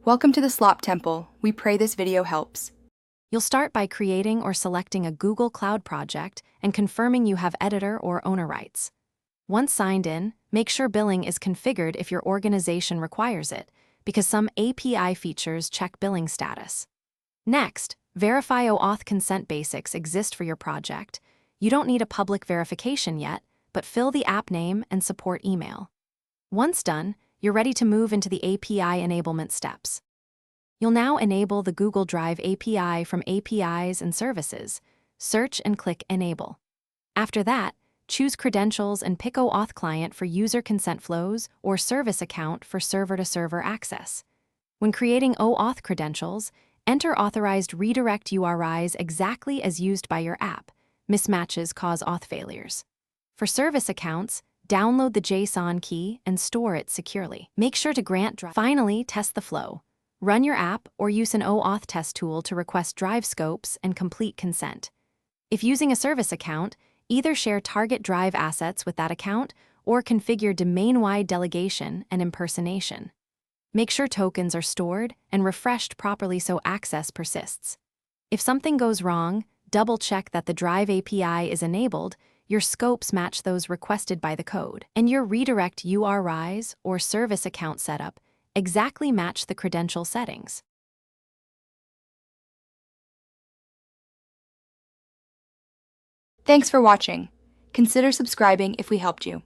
Welcome to the Slop Temple. We pray this video helps. You'll start by creating or selecting a Google Cloud project and confirming you have editor or owner rights. Once signed in, make sure billing is configured if your organization requires it, because some API features check billing status. Next, verify OAuth consent basics exist for your project. You don't need a public verification yet, but fill the app name and support email. Once done, you're ready to move into the API enablement steps. You'll now enable the Google Drive API from APIs and Services. Search and click Enable. After that, choose Credentials and pick OAuth Client for user consent flows or Service Account for server-to-server access. When creating OAuth credentials, enter authorized redirect URIs exactly as used by your app. Mismatches cause auth failures. For service accounts, download the JSON key and store it securely. Make sure to grant drive. Finally, test the flow. Run your app or use an OAuth test tool to request drive scopes and complete consent. If using a service account, either share target drive assets with that account or configure domain-wide delegation and impersonation. Make sure tokens are stored and refreshed properly so access persists. If something goes wrong, double-check that the Drive API is enabled, your scopes match those requested by the code, and your redirect URIs or service account setup exactly match the credential settings. Thanks for watching. Consider subscribing if we helped you.